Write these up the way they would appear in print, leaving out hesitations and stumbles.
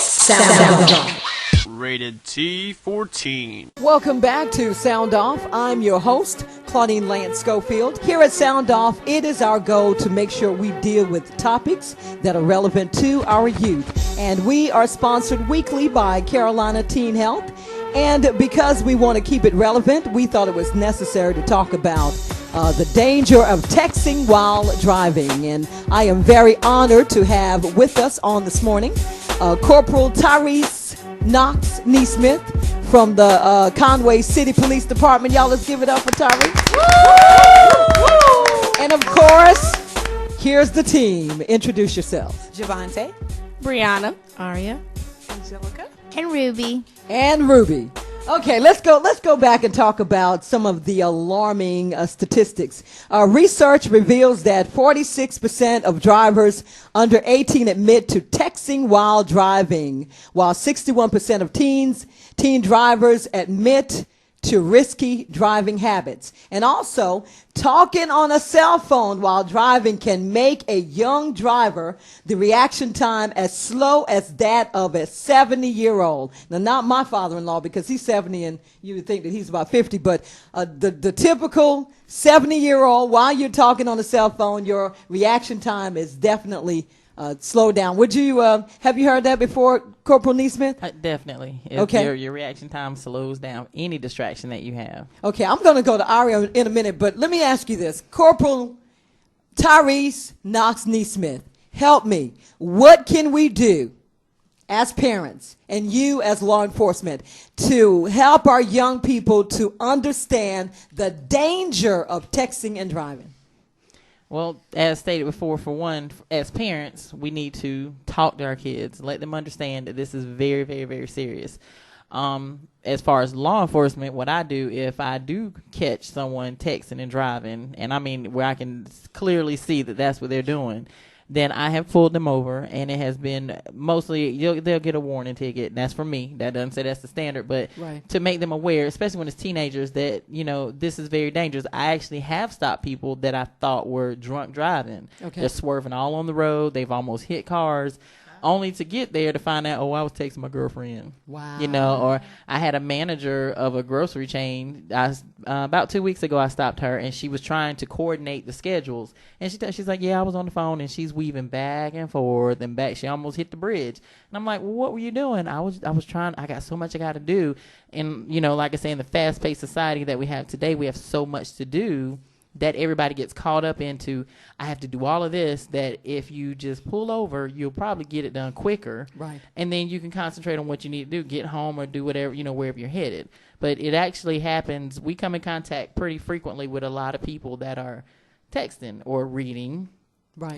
Sound Off. Rated T14. Welcome back to Sound Off. I'm your host, Claudine Lance Schofield. Here at Sound Off, it is our goal to make sure we deal with topics that are relevant to our youth. And we are sponsored weekly by Carolina Teen Health. And because we want to keep it relevant, we thought it was necessary to talk about the danger of texting while driving. And I am very honored to have with us on this morning Corporal Tyrese Knox Neesmith from the Conway City Police Department. Y'all, let's give it up for Tyrese. And of course, here's the team. Introduce yourselves. Javante, Brianna, Aria, Angelica, and Ruby. And Ruby. Okay, let's go back and talk about some of the alarming statistics. Research reveals that 46% of drivers under 18 admit to texting while driving, while 61% of teen drivers admit to risky driving habits. And also, talking on a cell phone while driving can make a young driver the reaction time as slow as that of a 70-year-old. Now, not my father-in-law, because he's 70 and you would think that he's about 50, but the typical 70-year-old, while you're talking on a cell phone, your reaction time is definitely slow down. Would you have you heard that before, Corporal Neesmith? Definitely. Okay. Your reaction time slows down any distraction that you have. Okay, I'm going to go to Aria in a minute, but let me ask you this. Corporal Tyrese Knox Neesmith, help me. What can we do as parents and you as law enforcement to help our young people to understand the danger of texting and driving? Well, as stated before, for one, as parents, we need to talk to our kids, let them understand that this is very, very, very serious. As far as law enforcement, what I do, if I do catch someone texting and driving, and I mean where I can clearly see that that's what they're doing, then I have pulled them over, and it has been mostly, they'll get a warning ticket, and that's for me. That doesn't say that's the standard, but right. To make them aware, especially when it's teenagers, that, this is very dangerous. I actually have stopped people that I thought were drunk driving. Okay. They're swerving all on the road. They've almost hit cars. Only to get there to find out, I was texting my girlfriend. Wow. Or I had a manager of a grocery chain. About 2 weeks ago, I stopped her, and she was trying to coordinate the schedules. And she's like, yeah, I was on the phone, and she's weaving back and forth and back. She almost hit the bridge. And I'm like, well, what were you doing? I was trying. I got so much I got to do. And, like I say, in the fast-paced society that we have today, we have so much to do that everybody gets caught up into. I have to do all of this, that if you just pull over, you'll probably get it done quicker. Right. And then you can concentrate on what you need to do, get home or do whatever, wherever you're headed. But it actually happens. We come in contact pretty frequently with a lot of people that are texting or reading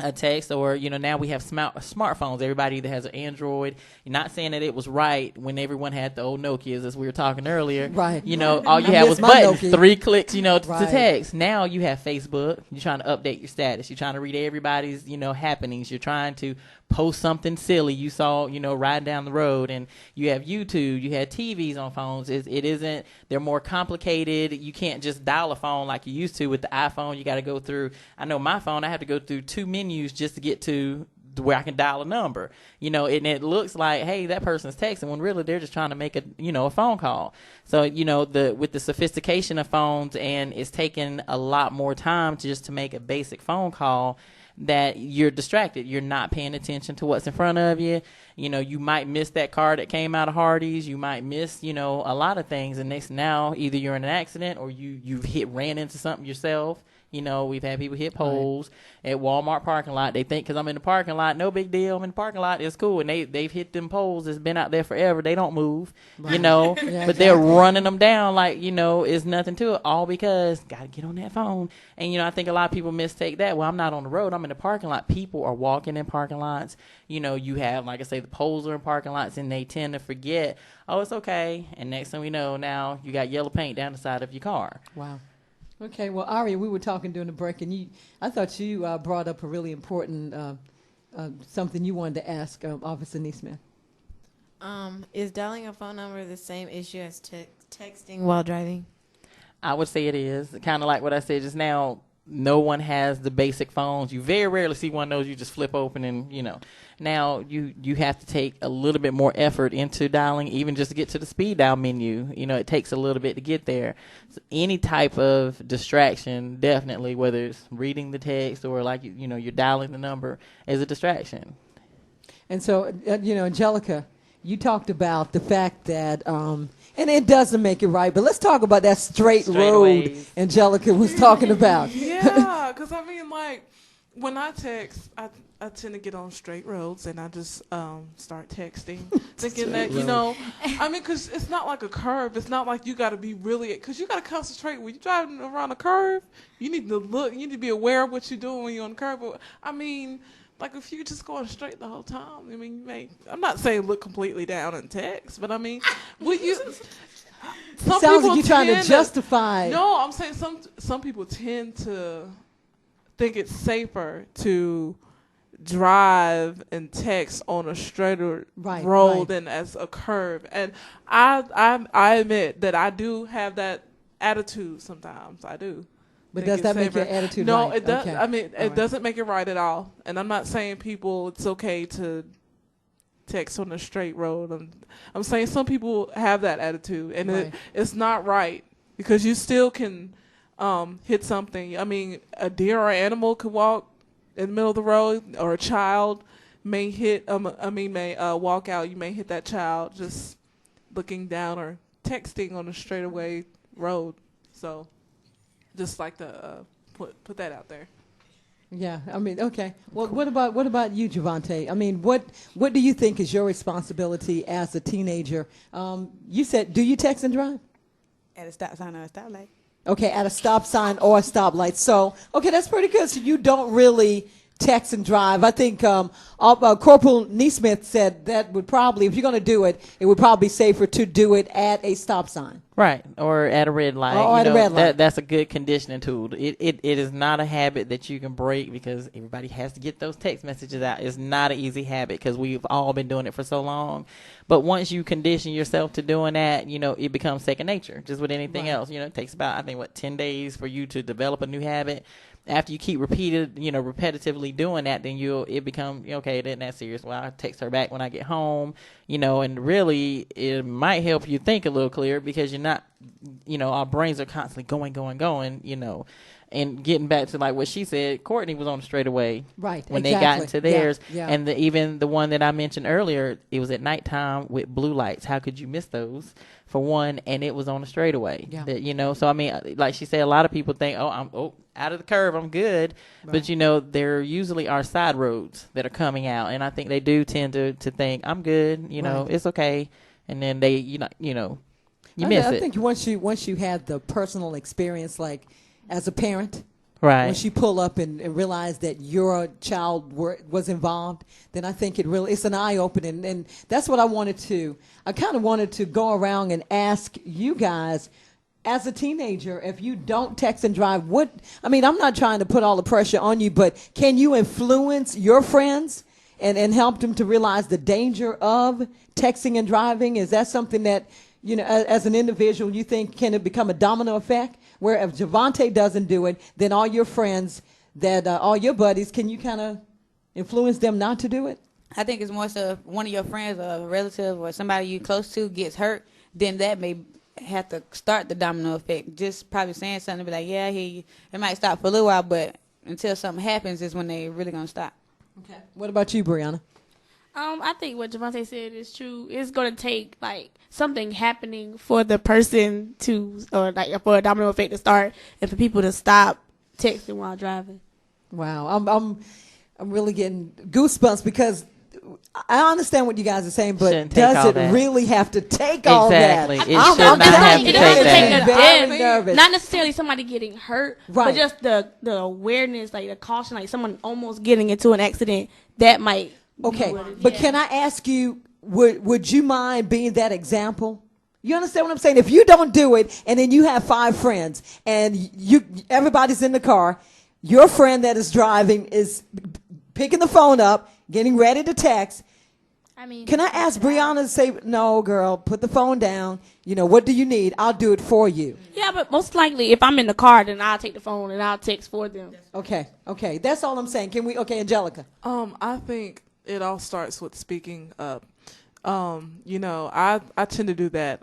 a text, or now we have smartphones. Everybody either has an Android. You're not saying that it was right when everyone had the old Nokias, as we were talking earlier. Right. All you had was buttons, Nokia. 3 clicks, to Right. text. Now you have Facebook. You're trying to update your status. You're trying to read everybody's happenings. You're trying to post something silly you saw riding down the road. And you have YouTube. You have TVs on phones. They're more complicated. You can't just dial a phone like you used to with the iPhone. You got to go through, I know my phone, I have to go through 2 menus just to get to where I can dial a number, and it looks like, hey, that person's texting, when really they're just trying to make a phone call. So, with the sophistication of phones, and it's taking a lot more time to make a basic phone call, that you're distracted. You're not paying attention to what's in front of you. You might miss that car that came out of Hardee's. You might miss, a lot of things. And now either you're in an accident or you've ran into something yourself. We've had people hit poles at Walmart parking lot. They think because I'm in the parking lot, no big deal. I'm in the parking lot, it's cool. And they've hit them poles. It's been out there forever. They don't move, Right. Yeah, but they're running them down like, it's nothing to it. All because got to get on that phone. And, I think a lot of people mistake that. Well, I'm not on the road. I'm in the parking lot. People are walking in parking lots. You have, like I say, the poles are in parking lots, and they tend to forget, oh, it's okay. And next thing we know, now you got yellow paint down the side of your car. Wow. Okay, well, Aria, we were talking during the break, and I thought you brought up a really important something you wanted to ask Officer Neesmith. Is dialing a phone number the same issue as texting while driving? I would say it is. Kind of like what I said just now. no one has the basic phones. You very rarely see one of those you just flip open and, now you have to take a little bit more effort into dialing, even just to get to the speed dial menu. It takes a little bit to get there. So any type of distraction, definitely, whether it's reading the text or like, you're dialing the number, is a distraction. And so, Angelica, you talked about the fact that, and it doesn't make it right, but let's talk about that straight road Angelica was talking about. Yeah, because when I text, I tend to get on straight roads and I just start texting, thinking that, because it's not like a curve. It's not like you got to be because you got to concentrate. When you're driving around a curve, you need to be aware of what you're doing when you're on the curve. But, like if you just going straight the whole time, I'm not saying look completely down and text, but would you? Some sounds people like you're trying to justify. No, I'm saying some people tend to think it's safer to drive and text on a straighter road than as a curve. And I admit that I do have that attitude sometimes. I do. But does that make your attitude right? No, it does. Okay. It doesn't make it right at all. And I'm not saying it's okay to text on a straight road. I'm saying some people have that attitude, and it's not right because you still can hit something. A deer or animal could walk in the middle of the road, or a child may walk out. You may hit that child just looking down or texting on a straightaway road. So just like to put that out there. Yeah, okay. Well, what about you, Javante? What do you think is your responsibility as a teenager? You said, do you text and drive? At a stop sign or a stoplight. Okay, at a stop sign or a stoplight. So, okay, that's pretty good. So you don't really text and drive. I think Corporal Neesmith said that would probably, if you're going to do it, it would probably be safer to do it at a stop sign. Right, or at a red light. Or at a red light. That's a good conditioning tool. It is not a habit that you can break because everybody has to get those text messages out. It's not an easy habit because we've all been doing it for so long. But once you condition yourself to doing that, it becomes second nature, just with anything else. It takes about, 10 days for you to develop a new habit. After you keep repetitively doing that, then it becomes, okay, it isn't that serious. Well, I text her back when I get home, and really it might help you think a little clearer because you're not, our brains are constantly going, and getting back to like what she said, Courtney was on the straightaway when they got into theirs. Yeah. And even the one that I mentioned earlier, it was at nighttime with blue lights. How could you miss those? For one, and it was on the straightaway. Yeah. That, so like she said, a lot of people think, I'm out of the curve, I'm good. Right. But there usually are side roads that are coming out, and I think they do tend to think I'm good. It's okay, and then they, you miss it. I think once you had the personal experience, like as a parent. Right. Once you pull up and realize that your child was involved, then I think it's an eye-opening. And that's what I kind of wanted to go around and ask you guys, as a teenager, if you don't text and drive, I'm not trying to put all the pressure on you, but can you influence your friends and help them to realize the danger of texting and driving? Is that something that, as an individual, you think can it become a domino effect? Where if Javante doesn't do it, then all your friends, all your buddies, can you kind of influence them not to do it? I think it's more so if one of your friends or a relative or somebody you close to gets hurt, then that may have to start the domino effect. Just probably saying something, be like, yeah, I hear you. It might stop for a little while, but until something happens is when they really going to stop. Okay. What about you, Brianna? I think what Javante said is true. It's going to take something happening for the person for a domino effect to start and for people to stop texting while driving. Wow, I'm really getting goosebumps because I understand what you guys are saying, but does it really have to take all that? Exactly. It should not have to take that. Not necessarily somebody getting hurt, but just the awareness, the caution, someone almost getting into an accident that might. Okay, but can I ask you, would you mind being that example? You understand what I'm saying? If you don't do it, and then you have 5 friends, and everybody's in the car, your friend that is driving is picking the phone up, getting ready to text. I mean, Can I ask Brianna to say, no, girl, put the phone down. You know, what do you need? I'll do it for you. Yeah, but most likely, if I'm in the car, then I'll take the phone and I'll text for them. Okay. That's all I'm saying. Angelica? I think it all starts with speaking up. I tend to do that.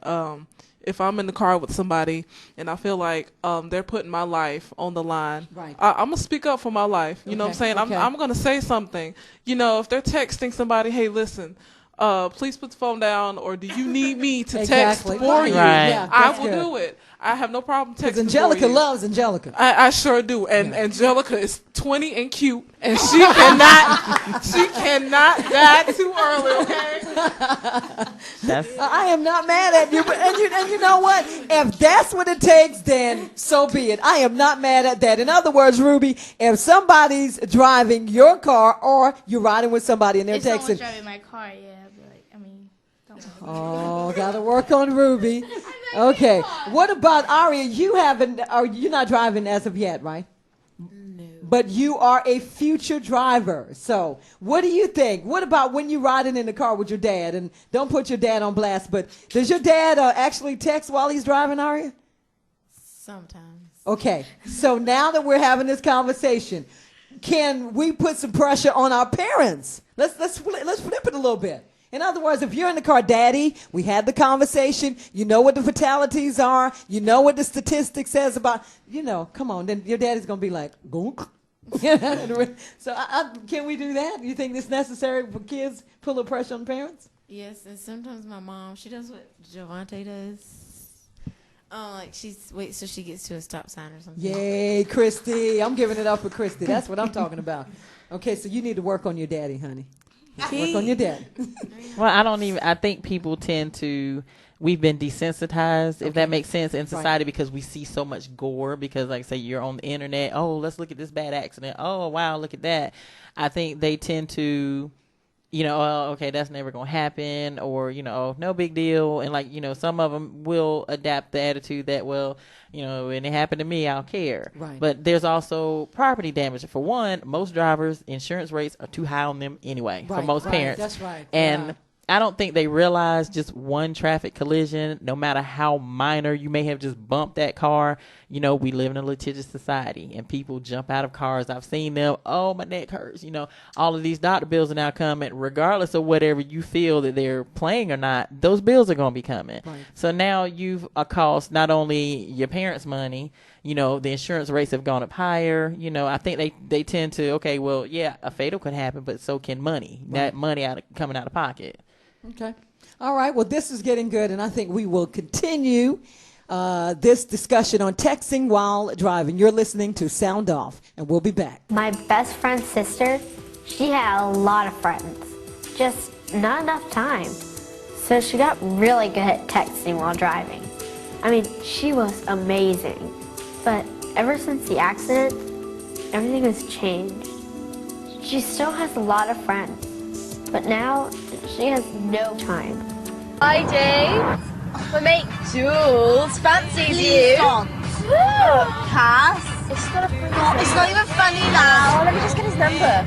If I'm in the car with somebody and I feel like they're putting my life on the line, right. I'm gonna speak up for my life. You know what I'm saying? Okay. I'm gonna say something. You know, if they're texting somebody, hey, listen, please put the phone down, or do you need me to text for you? Right. Yeah, I will do it. I have no problem texting. Because Angelica for you. loves Angelica. I sure do. And Angelica is 20 and cute, and she cannot die too early, okay? I am not mad at you, and you know what? If that's what it takes, then so be it. I am not mad at that. In other words, Ruby, if somebody's driving your car or you're riding with somebody and they're if texting. someone's driving my car, yeah, I'd be like, I mean, don't. Oh, gotta work on Ruby. Okay. What about Aria? You're not driving as of yet, right? No. But you are a future driver. So what do you think? What about when you're riding in the car with your dad? And don't put your dad on blast, but does your dad actually text while he's driving, Aria? Sometimes. Okay. So now that we're having this conversation, can we put some pressure on our parents? Let's flip it a little bit. In other words, if you're in the car, Daddy, we had the conversation. You know what the fatalities are. You know what the statistic says about, come on. Then your daddy's going to be like, goonk. So can we do that? You think it's necessary for kids pull the pressure on parents? Yes, and sometimes my mom, she does what Javante does. Like she waits till she gets to a stop sign or something. Yay, Christy. I'm giving it up for Christy. That's what I'm talking about. Okay, so you need to work on your daddy, honey. Work on your daddy. Well, I think people tend to, we've been desensitized, if that makes sense, in society because we see so much gore because, like, say, you're on the internet, oh, let's look at this bad accident. Oh, wow, look at that. I think they tend to, oh, okay, that's never going to happen, or, oh, no big deal. And, some of them will adapt the attitude that, well, when it happened to me, I'll care. Right. But there's also property damage. For one, most drivers, insurance rates are too high on them anyway, for most parents. That's right. And I don't think they realize just one traffic collision, no matter how minor you may have just bumped that car. We live in a litigious society and people jump out of cars. I've seen them. Oh, my neck hurts. All of these doctor bills are now coming. Regardless of whatever you feel that they're playing or not, those bills are going to be coming. Right. So now you've cost not only your parents money, the insurance rates have gone up higher. I think they tend to, okay, well, yeah, a fatal could happen, but so can money. Right. That money coming out of pocket. Okay. All right. Well, this is getting good, and I think we will continue this discussion on texting while driving. You're listening to Sound Off, and we'll be back. My best friend's sister, she had a lot of friends, just not enough time. So she got really good at texting while driving. I mean, she was amazing. But ever since the accident, everything has changed. She still has a lot of friends, but now she has no time. Hi, Dave. My mate Jules fancies you. Don't. Cass. It's not even funny now. Let me just get his number.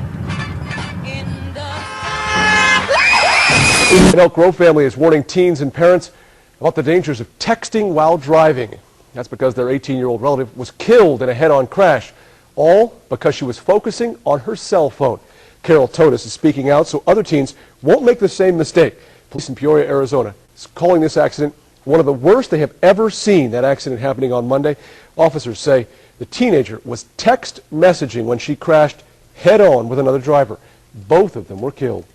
An Elk Grove family is warning teens and parents about the dangers of texting while driving. That's because their 18-year-old relative was killed in a head-on crash, all because she was focusing on her cell phone. Carol Totis is speaking out so other teens won't make the same mistake. Police in Peoria, Arizona, is calling this accident one of the worst they have ever seen. That accident happening on Monday. Officers say the teenager was text messaging when she crashed head-on with another driver. Both of them were killed.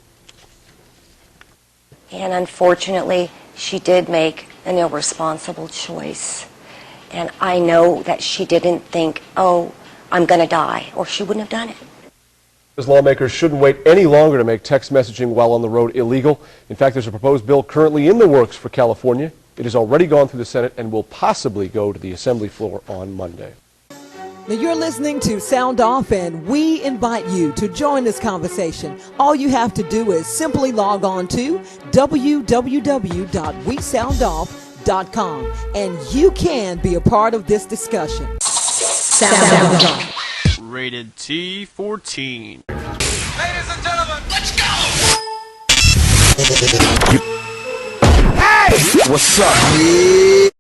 And unfortunately, she did make an irresponsible choice. And I know that she didn't think, oh, I'm going to die, or she wouldn't have done it. As lawmakers shouldn't wait any longer to make text messaging while on the road illegal. In fact, there's a proposed bill currently in the works for California. It has already gone through the Senate and will possibly go to the Assembly floor on Monday. Now you're listening to Sound Off, and we invite you to join this conversation. All you have to do is simply log on to www.wesoundoff.com, and you can be a part of this discussion. Sound Off. Rated T14. Ladies and gentlemen, let's go! Hey! What's up, yeah?